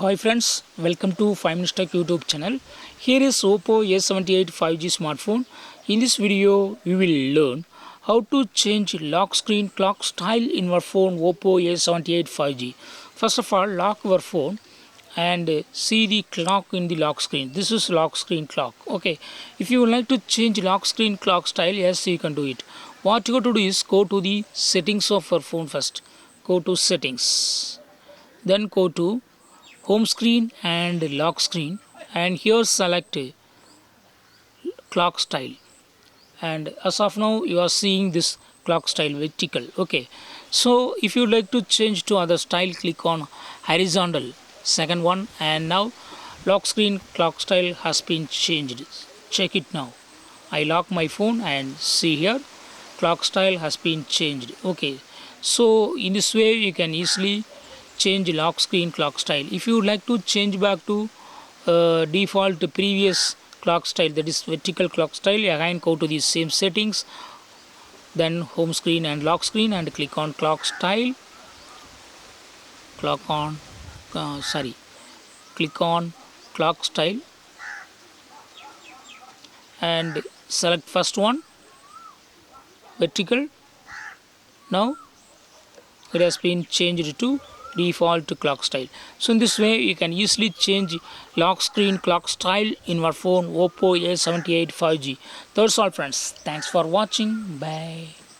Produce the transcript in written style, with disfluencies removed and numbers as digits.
Hi friends, welcome to 5 Minutes Tech YouTube channel. Here is Oppo A78 5G smartphone. In this video, we will learn how to change lock screen clock style in your phone Oppo A78 5G. First of all, lock your phone and see the clock in the lock screen. This is lock screen clock. Okay, if you would like to change lock screen clock style, yes, you can do it. What you got to do is go to the settings of your phone first. Go to settings, then go to home screen and lock screen, and here select clock style. And as of now you are seeing this clock style vertical. Okay, so if you like to change to other style, click on horizontal, second one, and now lock screen clock style has been changed. Check it now. I lock my phone and see here clock style has been changed. Okay, so in this way you can easily change lock screen clock style. If you would like to change back to default previous clock style, that is vertical clock style, again go to the same settings, then home screen and lock screen, and click on clock style, click on clock style and select first one, vertical. Now it has been changed to default clock style. So in this way you can easily change lock screen clock style in your phone Oppo A78 5G. That's all friends. Thanks for watching. Bye.